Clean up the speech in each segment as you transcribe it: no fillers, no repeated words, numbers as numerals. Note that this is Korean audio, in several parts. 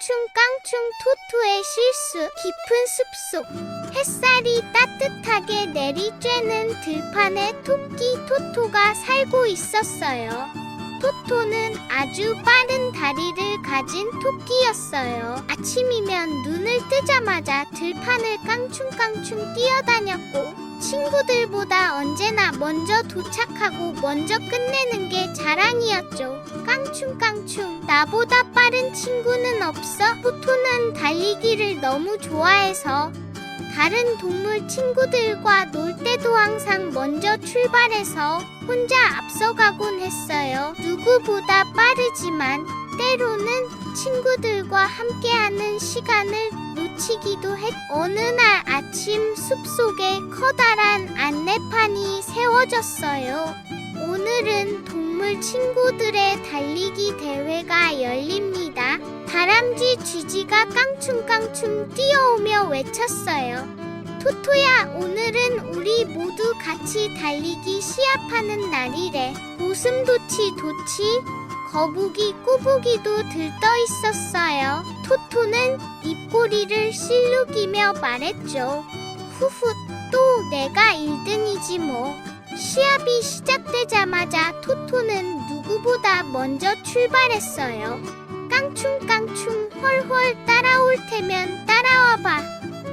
깡충깡충 토토의 실수. 깊은 숲속 햇살이 따뜻하게 내리쬐는 들판에 토끼 토토가 살고 있었어요. 토토는 아주 빠른 다리를 가진 토끼였어요. 아침이면 눈을 뜨자마자 들판을 깡충깡충 뛰어다녔고 친구들보다 언제나 먼저 도착하고 먼저 끝내는 게 자랑이었죠. 깡충깡충. 나보다 빠른 친구는 없어? 토토는 달리기를 너무 좋아해서 다른 동물 친구들과 놀 때도 항상 먼저 출발해서 혼자 앞서가곤 했어요. 누구보다 빠르지만 때로는 친구들과 함께하는 시간을 놓치기도 했. 어느 날 아침 숲속에 커다란 안내판이 세워졌어요. 오늘은 동물 친구들의 달리기 대회가 열립니다. 다람쥐 쥐지가 깡충깡충 뛰어오며 외쳤어요. 토토야, 오늘은 우리 모두 같이 달리기 시합하는 날이래. 고슴도치 도치, 거북이 꾸북이도 들떠 있었어요. 토토는 입꼬리를 실룩이며 말했죠. 후훗, 또 내가 1등이지 뭐. 시합이 시작되자마자 토토는 누구보다 먼저 출발했어요. 깡충깡충 헐헐 따라올 테면 따라와봐.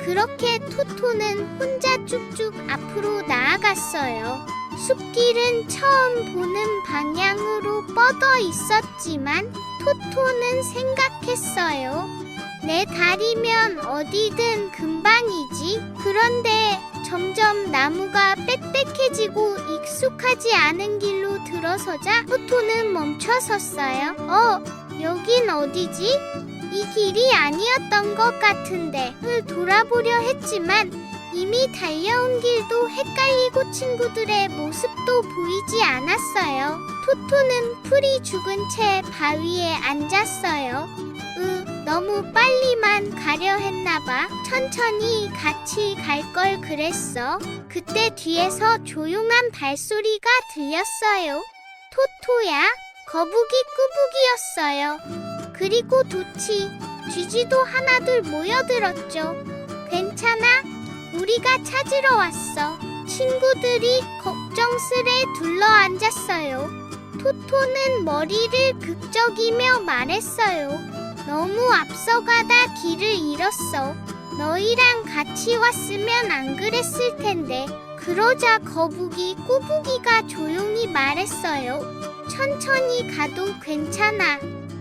그렇게 토토는 혼자 쭉쭉 앞으로 나아갔어요. 숲길은 처음 보는 방향으로 뻗어 있었지만 토토는 생각했어요. 내 다리면 어디든 금방이지. 그런데 점점 나무가 빽빽해지고 익숙하지 않은 길로 들어서자 토토는 멈춰섰어요. 여긴 어디지? 이 길이 아니었던 것 같은데. 돌아보려 했지만 이미 달려온 길도 헷갈리고 친구들의 모습도 보이지 않았어요. 토토는 풀이 죽은 채 바위에 앉았어요. 너무 빨리만 가려 했나봐. 천천히 같이 갈 걸 그랬어. 그때 뒤에서 조용한 발소리가 들렸어요. 토토야? 거북이 꾸북이였어요. 그리고 도치, 쥐쥐도 하나둘 모여들었죠. 괜찮아? 우리가 찾으러 왔어. 친구들이 걱정스레 둘러앉았어요. 토토는 머리를 극적이며 말했어요. 너무 앞서가다 길을 잃었어. 너희랑 같이 왔으면 안 그랬을 텐데. 그러자 거북이 꾸북이가 조용히 말했어요. 천천히 가도 괜찮아.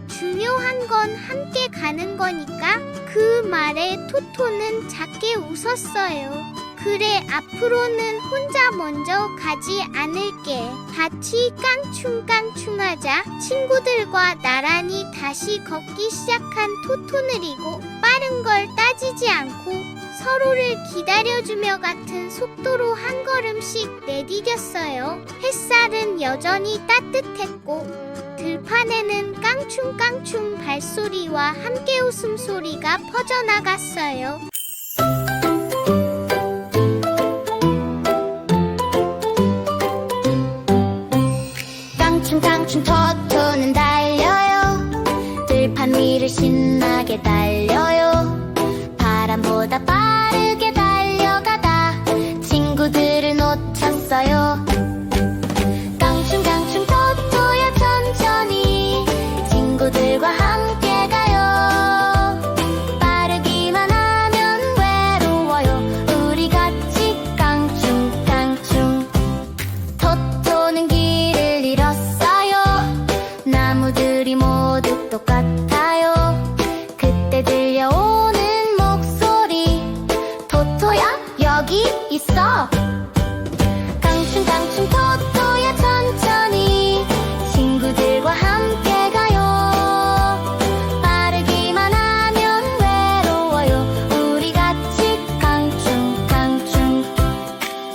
중요한 건 함께 가는 거니까. 그 말에 토토는 작게 웃었어요. 그래, 앞으로는 혼자 먼저 가지 않을게. 같이 깡충깡충하자. 친구들과 나란히 다시 걷기 시작한 토토느리고 빠른 걸 따지지 않고 서로를 기다려주며 같은 속도로 한 걸음씩 내디뎠어요. 햇살은 여전히 따뜻했고 들판에는 깡충깡충 발소리와 함께 웃음소리가 퍼져나갔어요. 깡충깡충 토토는 달려요. 들판 위를 신나게 달려요. 바람보다 빠르게 달려가다 친구들을 놓쳤어요. 깡충깡충 토토야 천천히 친구들과 함께 가요. 빠르기만 하면 외로워요. 우리 같이 깡충깡충. 토토는 길을 잃었어요. 나무들이 모두 똑같아요. 그때 들려오는 목소리. 토토야, 여기 있어. 깡충깡충 토토야 천천히 친구들과 함께 가요. 빠르기만 하면 외로워요. 우리 같이 깡충깡충.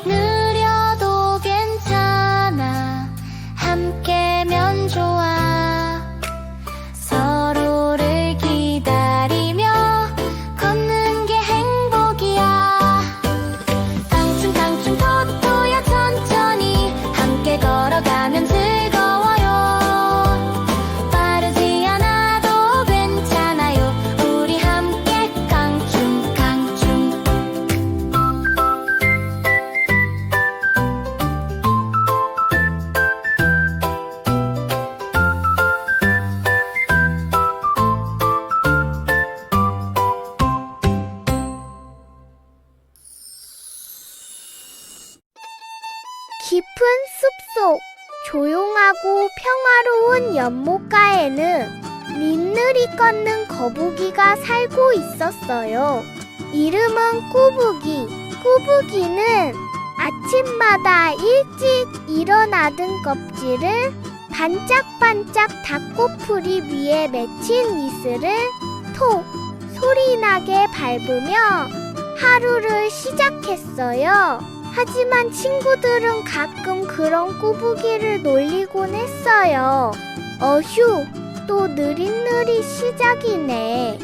느려도 괜찮아. 함께면 좋아. 서로를 기다리며 걷는 게 행복이야. 깡충깡충 조용하고 평화로운 연못가에는 린느리 걷는 거북이가 살고 있었어요. 이름은 꾸북이. 꾸북이는 아침마다 일찍 일어나던 껍질을 반짝반짝 닭꼬풀이 위에 맺힌 이슬을 톡 소리나게 밟으며 하루를 시작했어요. 하지만 친구들은 가끔 그런 꾸북이를 놀리곤 했어요. 어휴, 또 느릿느릿 시작이네.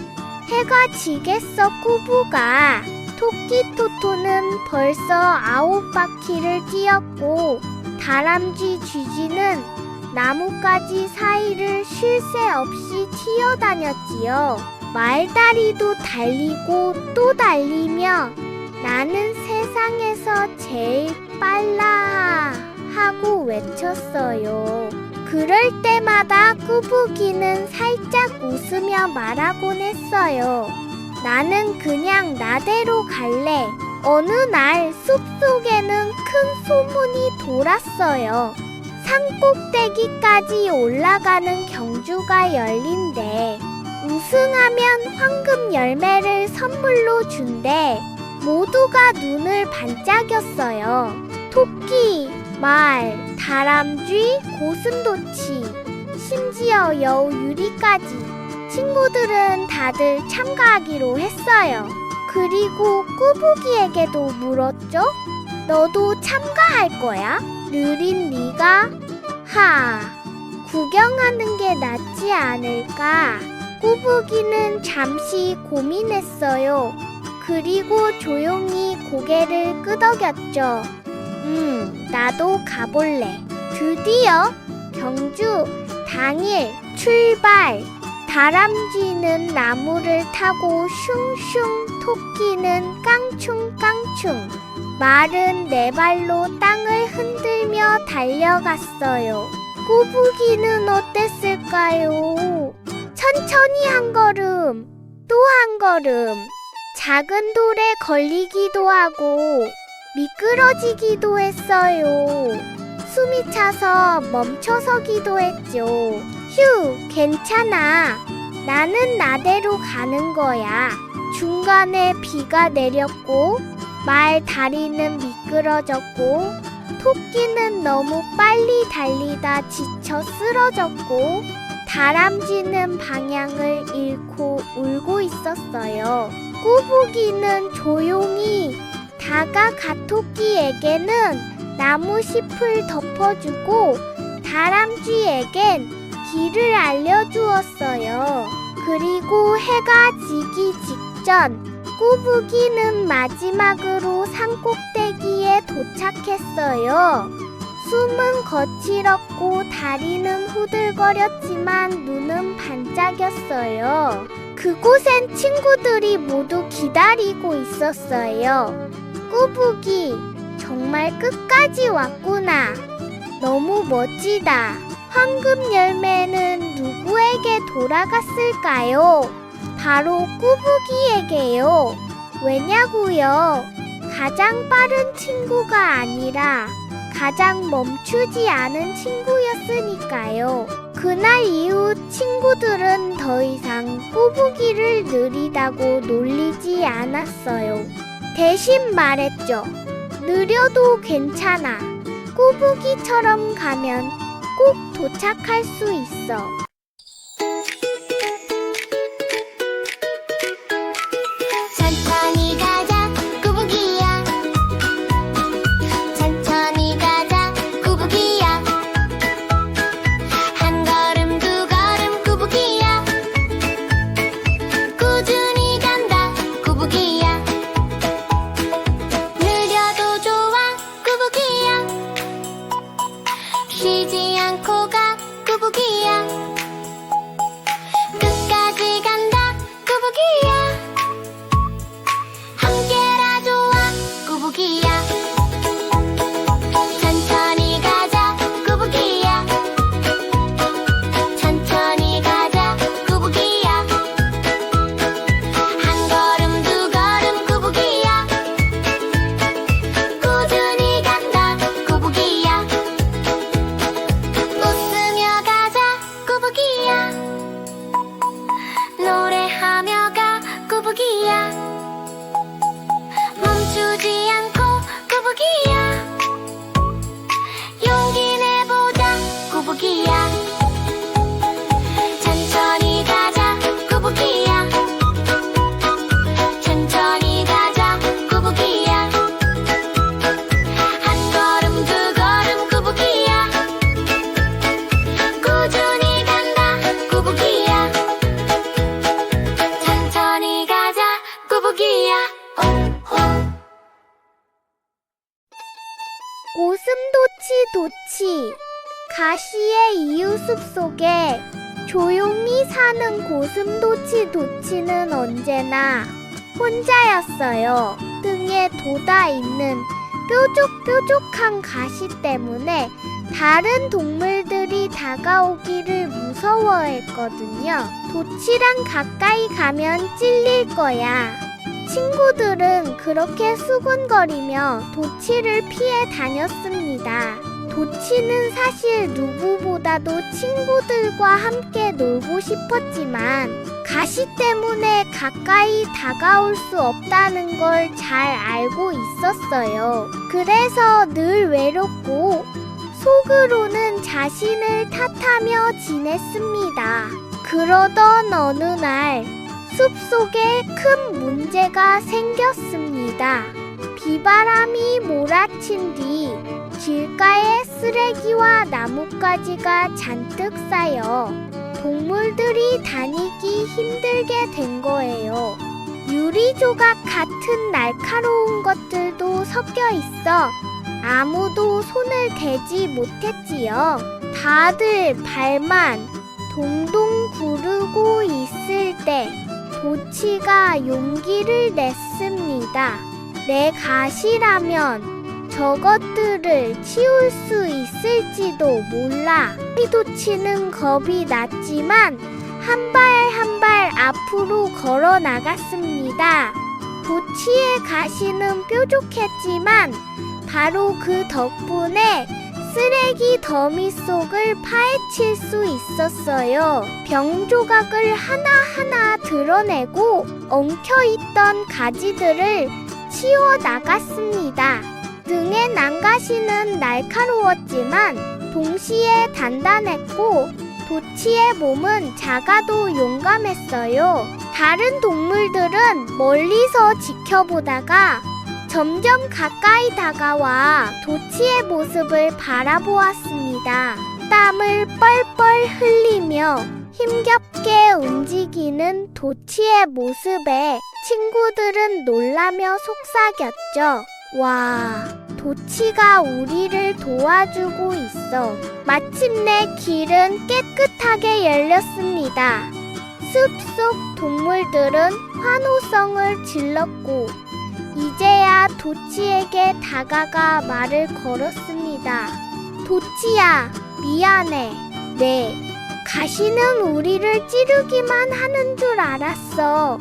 해가 지겠어, 꾸부가. 토끼 토토는 벌써 9바퀴를 뛰었고 다람쥐 쥐쥐는 나뭇가지 사이를 쉴 새 없이 튀어다녔지요. 말다리도 달리고 또 달리며 나는 세상에서 제일 빨라 하고 외쳤어요. 그럴 때마다 꾸북이는 살짝 웃으며 말하곤 했어요. 나는 그냥 나대로 갈래. 어느 날 숲속에는 큰 소문이 돌았어요. 산꼭대기까지 올라가는 경주가 열린대. 우승하면 황금 열매를 선물로 준대. 모두가 눈을 반짝였어요. 토끼, 말, 다람쥐, 고슴도치, 심지어 여우 유리까지. 친구들은 다들 참가하기로 했어요. 그리고 꾸북이에게도 물었죠. 너도 참가할 거야? 느린 네가? 구경하는 게 낫지 않을까? 꾸북이는 잠시 고민했어요. 그리고 조용히 고개를 끄덕였죠. 나도 가볼래. 드디어 경주 당일 출발. 다람쥐는 나무를 타고 슝슝, 토끼는 깡충깡충, 말은 네 발로 땅을 흔들며 달려갔어요. 꾸북이는 어땠을까요? 천천히 한 걸음, 또 한 걸음. 작은 돌에 걸리기도 하고 미끄러지기도 했어요. 숨이 차서 멈춰서기도 했죠. 휴, 괜찮아. 나는 나대로 가는 거야. 중간에 비가 내렸고 말 다리는 미끄러졌고 토끼는 너무 빨리 달리다 지쳐 쓰러졌고 다람쥐는 방향을 잃고 울고 있었어요. 꾸북이는 조용히 다가가 토끼에게는 나무잎을 덮어주고 다람쥐에겐 길을 알려주었어요. 그리고 해가 지기 직전 꾸북이는 마지막으로 산꼭대기에 도착했어요. 숨은 거칠었고 다리는 후들거렸지만 눈은 반짝였어요. 그곳엔 친구들이 모두 기다리고 있었어요. 꾸북이, 정말 끝까지 왔구나. 너무 멋지다. 황금 열매는 누구에게 돌아갔을까요? 바로 꾸북이에게요. 왜냐고요? 가장 빠른 친구가 아니라 가장 멈추지 않은 친구였으니까요. 그날 이후 친구들은 더 이상 꾸북이를 느리다고 놀리지 않았어요. 대신 말했죠. 느려도 괜찮아. 꾸북이처럼 가면 꼭 도착할 수 있어. 천천히 가자, 꾸북이야. 천천히 가자, 꾸북이야. 한 걸음 두 걸음 꾸북이야. 꾸준히 간다, 꾸북이야. 느려도 좋아, 꾸북이야. 쉬지 않고 가, 꾸북이야. 꾸부기야. 멈추지 않고 꾸부기야. 용기 내보자 꾸부기야. 천천히 가자 꾸부기야. 천천히 가자 꾸부기야. 한 걸음 두 걸음 꾸부기야. 꾸준히 간다 꾸부기야. 천천히 가자 꾸부기야. 고슴도치 가시의 이유숲 속에 조용히 사는 고슴도치는 언제나 혼자였어요. 등에 돋아있는 뾰족뾰족한 가시 때문에 다른 동물들이 다가오기를 무서워했거든요. 도치랑 가까이 가면 찔릴 거야. 친구들은 그렇게 수군거리며 도치를 피해 다녔습니다. 도치는 사실 누구보다도 친구들과 함께 놀고 싶었지만 가시 때문에 가까이 다가올 수 없다는 걸 잘 알고 있었어요. 그래서 늘 외롭고 속으로는 자신을 탓하며 지냈습니다. 그러던 어느 날 숲속에 큰 문제가 생겼습니다. 비바람이 몰아친 뒤 길가에 쓰레기와 나뭇가지가 잔뜩 쌓여 동물들이 다니기 힘들게 된 거예요. 유리조각 같은 날카로운 것들도 섞여 있어 아무도 손을 대지 못했지요. 다들 발만 동동 구르고 있을 때 도치가 용기를 냈습니다. 내 가시라면 저것들을 치울 수 있을지도 몰라. 도치는 겁이 났지만 한 발 한 발 앞으로 걸어 나갔습니다. 도치의 가시는 뾰족했지만 바로 그 덕분에 쓰레기 더미 속을 파헤칠 수 있었어요. 병 조각을 하나하나 드러내고 엉켜있던 가지들을 치워 나갔습니다. 등의 난가시는 날카로웠지만 동시에 단단했고 도치의 몸은 작아도 용감했어요. 다른 동물들은 멀리서 지켜보다가 점점 가까이 다가와 도치의 모습을 바라보았습니다. 땀을 뻘뻘 흘리며 힘겹게 움직이는 도치의 모습에 친구들은 놀라며 속삭였죠. 와, 도치가 우리를 도와주고 있어. 마침내 길은 깨끗하게 열렸습니다. 숲속 동물들은 환호성을 질렀고 이제야 도치에게 다가가 말을 걸었습니다. 도치야, 미안해. 네, 가시는 우리를 찌르기만 하는 줄 알았어.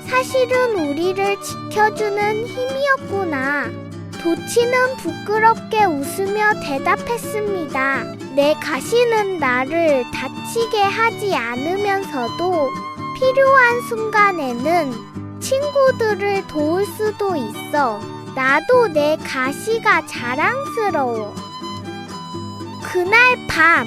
사실은 우리를 지켜주는 힘이었구나. 도치는 부끄럽게 웃으며 대답했습니다. 내 가시는 나를 다치게 하지 않으면서도 필요한 순간에는 친구들을 도울 수도 있어. 나도 내 가시가 자랑스러워. 그날 밤,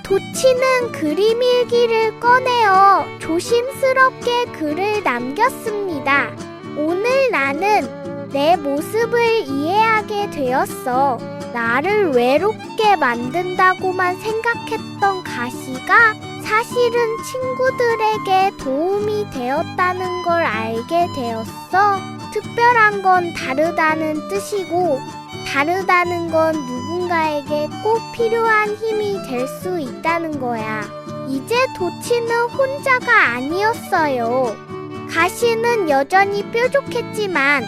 도치는 그림일기를 꺼내어 조심스럽게 글을 남겼습니다. 오늘 나는 내 모습을 이해하게 되었어. 나를 외롭게 만든다고만 생각했던 가시가 사실은 친구들에게 도움이 되었다는 걸 알게 되었어. 특별한 건 다르다는 뜻이고, 다르다는 건 누군가에게 꼭 필요한 힘이 될 수 있다는 거야. 이제 도치는 혼자가 아니었어요. 가시는 여전히 뾰족했지만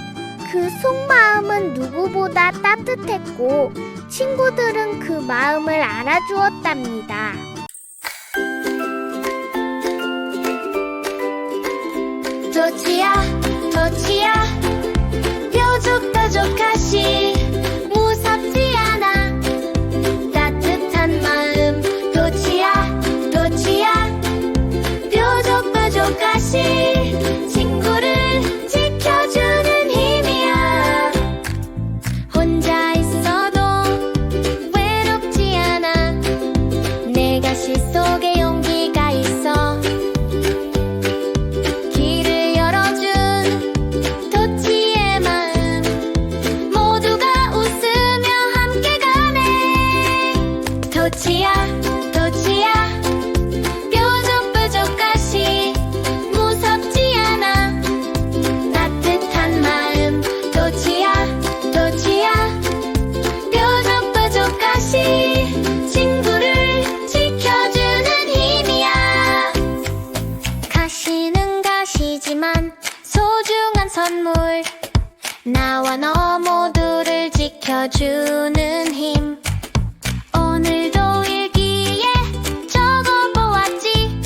그 속마음은 누구보다 따뜻했고 친구들은 그 마음을 알아주었답니다. 도치야, 도치야, 뾰족뾰족 가시 무섭지 않아. 따뜻한 마음 도치야, 도치야, 뾰족뾰족 가시 친구를 특별한 선물 나와 너 모두를 지켜주는 힘 오늘도 일기에 적어보았지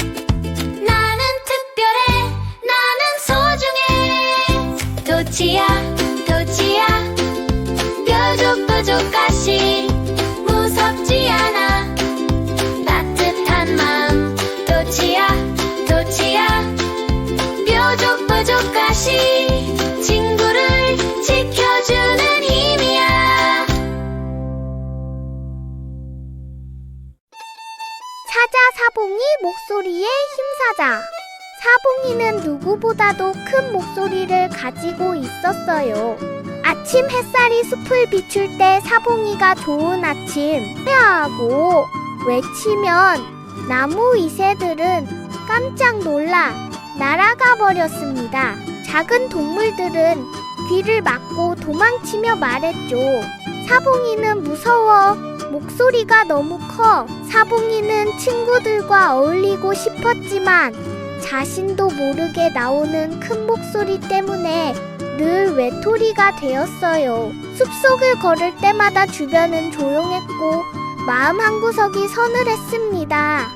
나는 특별해 나는 소중해 도치야 도치야 뾰족뾰족가시 무섭지 않아 따뜻한 마음 도치야 도치야 뾰족뾰족가시 친구를 지켜주는 힘이야 사자 사봉이 목소리에 힘사자. 사봉이는 누구보다도 큰 목소리를 가지고 있었어요. 아침 햇살이 숲을 비출 때 사봉이가 좋은 아침 하고 외치면 나무 이새들은 깜짝 놀라 날아가 버렸습니다. 작은 동물들은 귀를 막고 도망치며 말했죠. 사봉이는 무서워. 목소리가 너무 커. 사봉이는 친구들과 어울리고 싶었지만 자신도 모르게 나오는 큰 목소리 때문에 늘 외톨이가 되었어요. 숲속을 걸을 때마다 주변은 조용했고 마음 한구석이 서늘했습니다.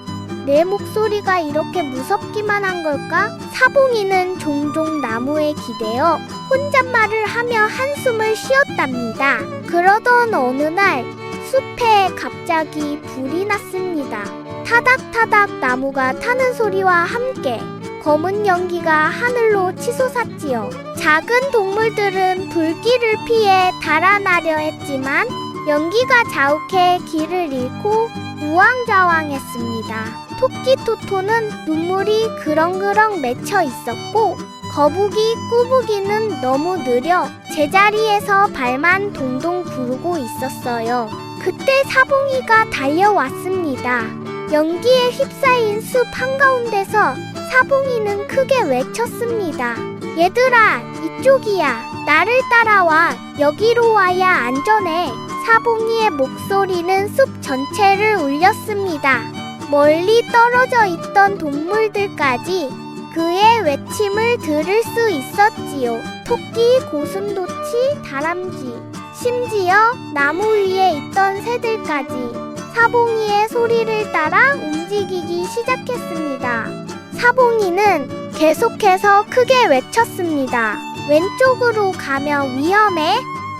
내 목소리가 이렇게 무섭기만 한 걸까? 사봉이는 종종 나무에 기대어 혼잣말을 하며 한숨을 쉬었답니다. 그러던 어느 날 숲에 갑자기 불이 났습니다. 타닥타닥 나무가 타는 소리와 함께 검은 연기가 하늘로 치솟았지요. 작은 동물들은 불길을 피해 달아나려 했지만 연기가 자욱해 길을 잃고 우왕좌왕했습니다. 토끼 토토는 눈물이 그렁그렁 맺혀 있었고 거북이 꾸북이는 너무 느려 제자리에서 발만 동동 구르고 있었어요. 그때 사봉이가 달려왔습니다. 연기에 휩싸인 숲 한가운데서 사봉이는 크게 외쳤습니다. 얘들아, 이쪽이야. 나를 따라와. 여기로 와야 안전해. 사봉이의 목소리는 숲 전체를 울렸습니다. 멀리 떨어져 있던 동물들까지 그의 외침을 들을 수 있었지요. 토끼, 고슴도치, 다람쥐, 심지어 나무 위에 있던 새들까지 사봉이의 소리를 따라 움직이기 시작했습니다. 사봉이는 계속해서 크게 외쳤습니다. 왼쪽으로 가면 위험해.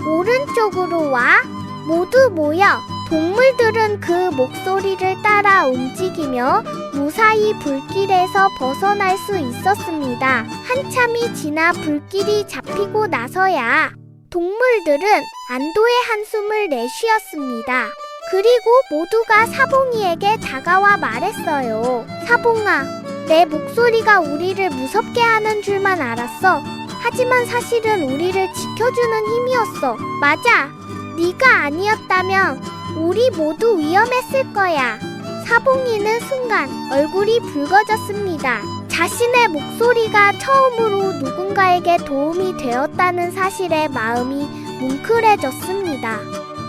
오른쪽으로 와. 모두 모여. 동물들은 그 목소리를 따라 움직이며 무사히 불길에서 벗어날 수 있었습니다. 한참이 지나 불길이 잡히고 나서야 동물들은 안도의 한숨을 내쉬었습니다. 그리고 모두가 사봉이에게 다가와 말했어요. 사봉아, 내 목소리가 우리를 무섭게 하는 줄만 알았어. 하지만 사실은 우리를 지켜주는 힘이었어. 맞아. 네가 아니었다면 우리 모두 위험했을 거야. 사봉이는 순간 얼굴이 붉어졌습니다. 자신의 목소리가 처음으로 누군가에게 도움이 되었다는 사실에 마음이 뭉클해졌습니다.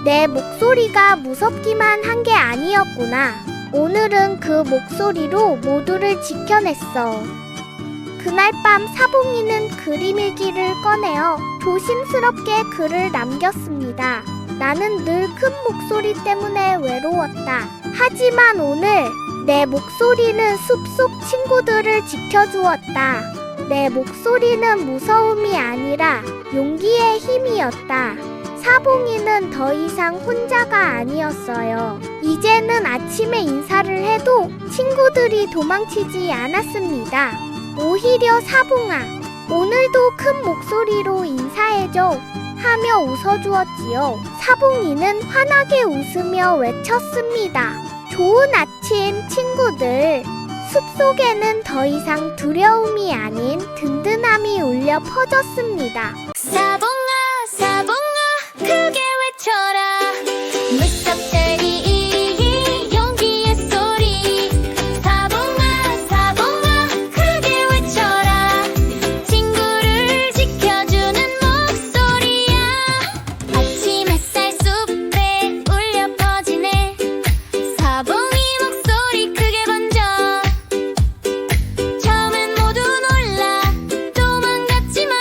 내 목소리가 무섭기만 한 게 아니었구나. 오늘은 그 목소리로 모두를 지켜냈어. 그날 밤 사봉이는 그림일기를 꺼내어 조심스럽게 글을 남겼습니다. 나는 늘 큰 목소리 때문에 외로웠다. 하지만 오늘 내 목소리는 숲속 친구들을 지켜주었다. 내 목소리는 무서움이 아니라 용기의 힘이었다. 사봉이는 더 이상 혼자가 아니었어요. 이제는 아침에 인사를 해도 친구들이 도망치지 않았습니다. 오히려 사봉아, 오늘도 큰 목소리로 인사해줘 하며 웃어주었지요. 사봉이는 환하게 웃으며 외쳤습니다. 좋은 아침 친구들. 숲속에는 더 이상 두려움이 아닌 든든함이 울려 퍼졌습니다. 사봉아 사봉아 크게 외쳐라 무섭다니 이 용기의 소리 사봉아 사봉아 크게 외쳐라 친구를 지켜주는 목소리야 아침 햇살 숲에 울려 퍼지네 사봉이 목소리 크게 번져 처음엔 모두 놀라 도망갔지만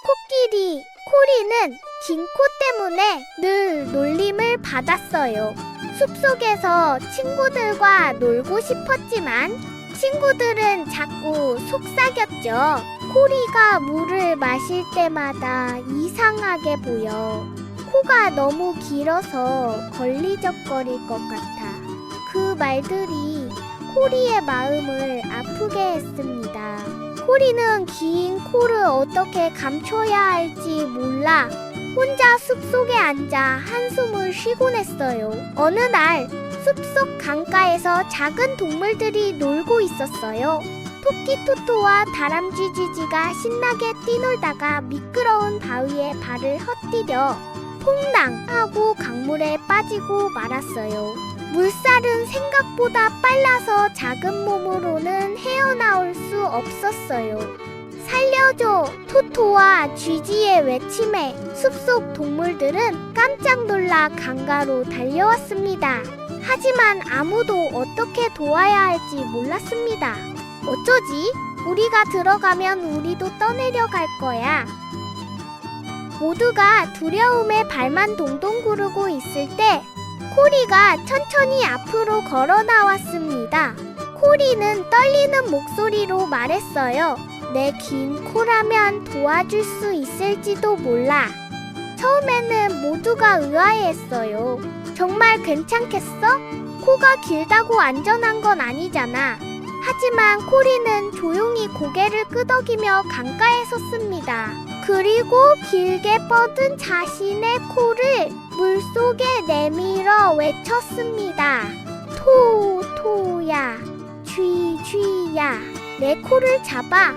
코끼리 코리는 긴 코 때문에 늘 놀림을 받았어요. 숲속에서 친구들과 놀고 싶었지만 친구들은 자꾸 속삭였죠. 코리가 물을 마실 때마다 이상하게 보여. 코가 너무 길어서 걸리적거릴 것 같아. 그 말들이 코리의 마음을 아프게 했습니다. 코리는 긴 코를 어떻게 감춰야 할지 몰라 혼자 숲속에 앉아 한숨을 쉬곤 했어요. 어느 날 숲속 강가에서 작은 동물들이 놀고 있었어요. 토끼 토토와 다람쥐 쥐쥐가 신나게 뛰놀다가 미끄러운 바위에 발을 헛디뎌 퐁당 하고 강물에 빠지고 말았어요. 물살은 생각보다 빨라서 작은 몸으로는 헤어나올 수 없었어요. 살려줘! 토토와 쥐쥐의 외침에 숲속 동물들은 깜짝 놀라 강가로 달려왔습니다. 하지만 아무도 어떻게 도와야 할지 몰랐습니다. 어쩌지? 우리가 들어가면 우리도 떠내려갈 거야. 모두가 두려움에 발만 동동 구르고 있을 때 코리가 천천히 앞으로 걸어 나왔습니다. 코리는 떨리는 목소리로 말했어요. 내 긴 코라면 도와줄 수 있을지도 몰라. 처음에는 모두가 의아해했어요. 정말 괜찮겠어? 코가 길다고 안전한 건 아니잖아. 하지만 코리는 조용히 고개를 끄덕이며 강가에 섰습니다. 그리고 길게 뻗은 자신의 코를 물속에 내밀어 외쳤습니다. 토토야, 쥐쥐야, 내 코를 잡아.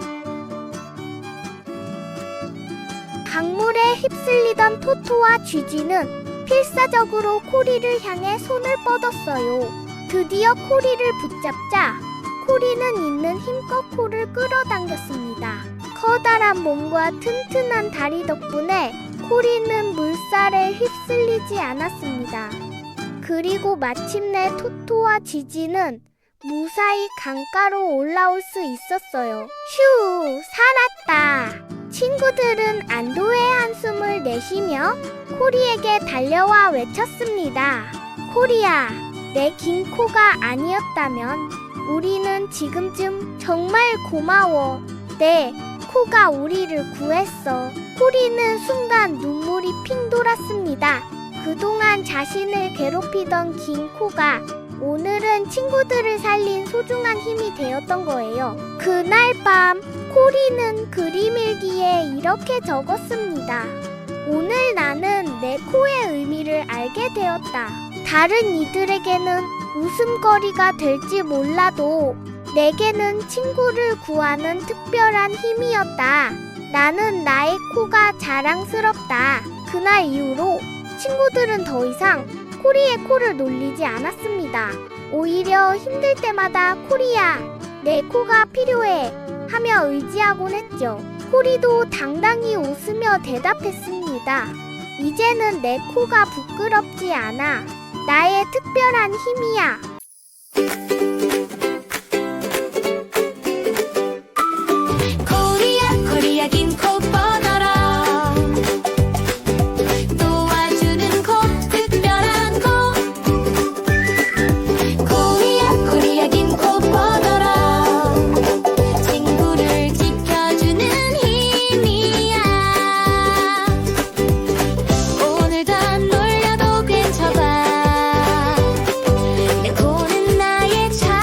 강물에 휩쓸리던 토토와 쥐쥐는 필사적으로 코리를 향해 손을 뻗었어요. 드디어 코리를 붙잡자 코리는 있는 힘껏 코를 끌어당겼습니다. 커다란 몸과 튼튼한 다리 덕분에 코리는 물살에 휩쓸리지 않았습니다. 그리고 마침내 토토와 쥐쥐는 무사히 강가로 올라올 수 있었어요. 휴, 살았다. 친구들은 안도의 한숨을 내쉬며 코리에게 달려와 외쳤습니다. 코리야, 내 긴 코가 아니었다면 우리는 지금쯤 정말 고마워. 내 코가 우리를 구했어. 코리는 순간 눈물이 핑 돌았습니다. 그동안 자신을 괴롭히던 긴 코가 오늘은 친구들을 살린 소중한 힘이 되었던 거예요. 그날 밤 코리는 그림 일기에 이렇게 적었습니다. 오늘 나는 내 코의 의미를 알게 되었다. 다른 이들에게는 웃음거리가 될지 몰라도 내게는 친구를 구하는 특별한 힘이었다. 나는 나의 코가 자랑스럽다. 그날 이후로 친구들은 더 이상 코리의 코를 놀리지 않았습니다. 오히려 힘들 때마다 코리야, 내 코가 필요해 하며 의지하곤 했죠. 코리도 당당히 웃으며 대답했습니다. 이제는 내 코가 부끄럽지 않아. 나의 특별한 힘이야. 코리야 코리야 긴 코 뻗어라 도와주는 코 특별한 코 코리야 코리야 긴 코 뻗어라 친구를 지켜주는 힘이야 오늘도 안 놀려도 괜찮아 내 코는 나의 자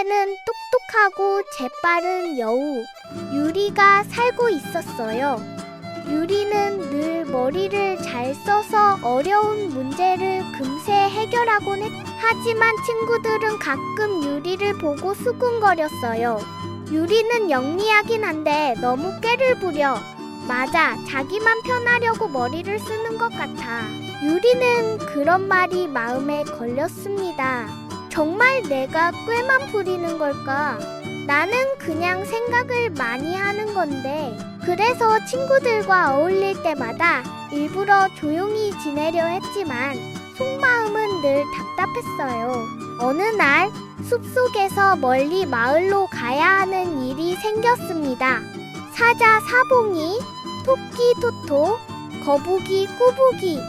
집에는 똑똑하고 재빠른 여우 유리가 살고 있었어요. 유리는 늘 머리를 잘 써서 어려운 문제를 금세 해결하곤 하지만 친구들은 가끔 유리를 보고 수군거렸어요. 유리는 영리하긴 한데 너무 꾀를 부려. 맞아, 자기만 편하려고 머리를 쓰는 것 같아. 유리는 그런 말이 마음에 걸렸습니다. 정말 내가 꾀만 부리는 걸까? 나는 그냥 생각을 많이 하는 건데. 그래서 친구들과 어울릴 때마다 일부러 조용히 지내려 했지만 속마음은 늘 답답했어요. 어느 날 숲속에서 멀리 마을로 가야 하는 일이 생겼습니다. 사자 사봉이, 토끼 토토, 거북이 꾸북이,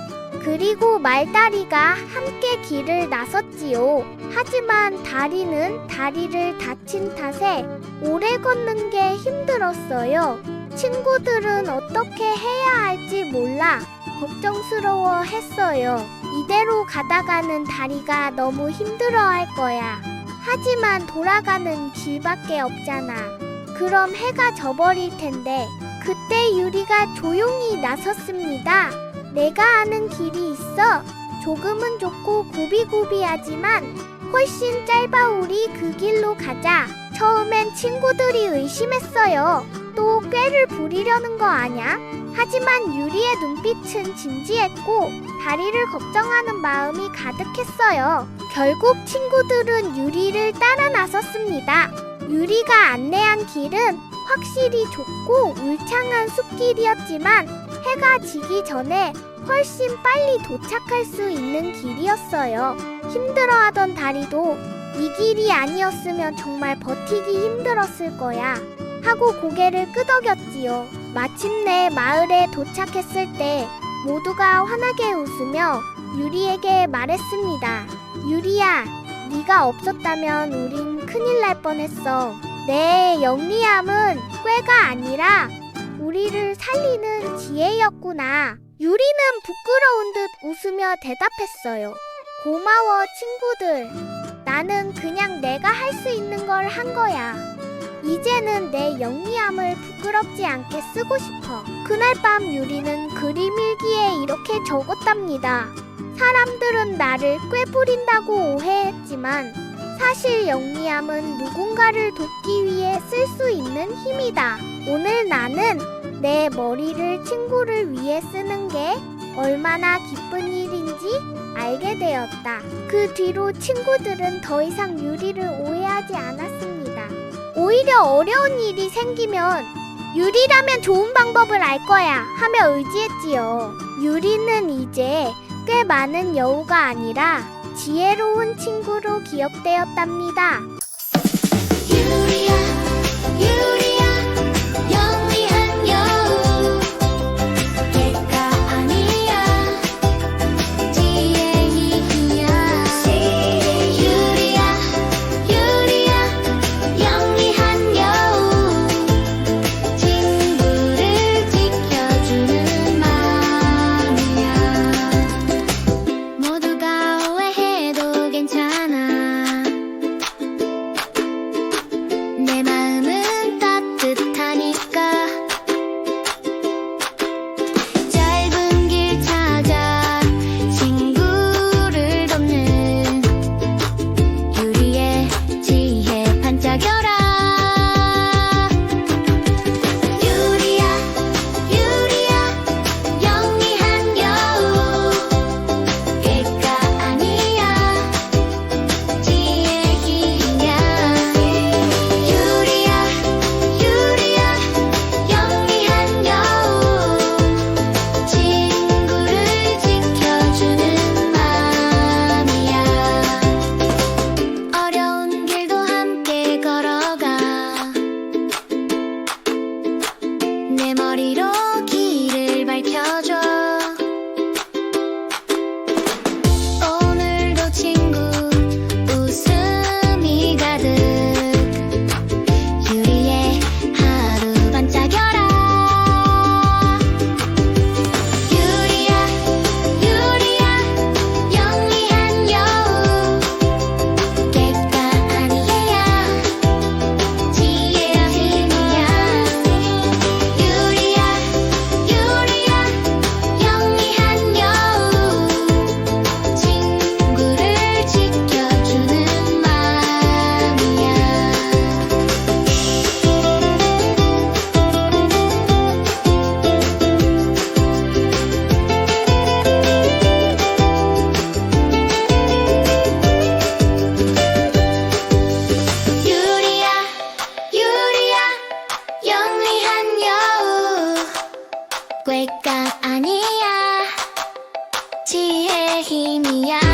그리고 말다리가 함께 길을 나섰지요. 하지만 다리를 다친 탓에 오래 걷는 게 힘들었어요. 친구들은 어떻게 해야 할지 몰라 걱정스러워 했어요. 이대로 가다가는 다리가 너무 힘들어 할 거야. 하지만 돌아가는 길밖에 없잖아. 그럼 해가 져버릴 텐데. 그때 유리가 조용히 나섰습니다. 내가 아는 길이 있어. 조금은 좁고 굽이굽이하지만 훨씬 짧아. 우리 그 길로 가자. 처음엔 친구들이 의심했어요. 또 꾀를 부리려는 거 아냐? 하지만 유리의 눈빛은 진지했고 다리를 걱정하는 마음이 가득했어요. 결국 친구들은 유리를 따라 나섰습니다. 유리가 안내한 길은 확실히 좁고 울창한 숲길이었지만 해가 지기 전에 훨씬 빨리 도착할 수 있는 길이었어요. 힘들어하던 다리도 이 길이 아니었으면 정말 버티기 힘들었을 거야 하고 고개를 끄덕였지요. 마침내 마을에 도착했을 때 모두가 환하게 웃으며 유리에게 말했습니다. 유리야, 네가 없었다면 우린 큰일 날 뻔했어. 내 영리함은 꾀가 아니라 우리를 살리는 지혜였구나. 유리는 부끄러운 듯 웃으며 대답했어요. 고마워 친구들. 나는 그냥 내가 할 수 있는 걸 한 거야. 이제는 내 영리함을 부끄럽지 않게 쓰고 싶어. 그날 밤 유리는 그림 일기에 이렇게 적었답니다. 사람들은 나를 꾀 부린다고 오해했지만 사실 영리함은 누군가를 돕기 위해 쓸 수 있는 힘이다. 오늘 나는 내 머리를 친구를 위해 쓰는 게 얼마나 기쁜 일인지 알게 되었다. 그 뒤로 친구들은 더 이상 유리를 오해하지 않았습니다. 오히려 어려운 일이 생기면 유리라면 좋은 방법을 알 거야 하며 의지했지요. 유리는 이제 꽤 많은 여우가 아니라 지혜로운 친구로 기억되었답니다. 유리야 유리야 영리한 여우 꾀가 아니야 지혜의 힘이야. 유리야 유리야 영리한 여우 친구를 지켜주는 마음이야. 모두가 오해해도 괜찮아. 아침이야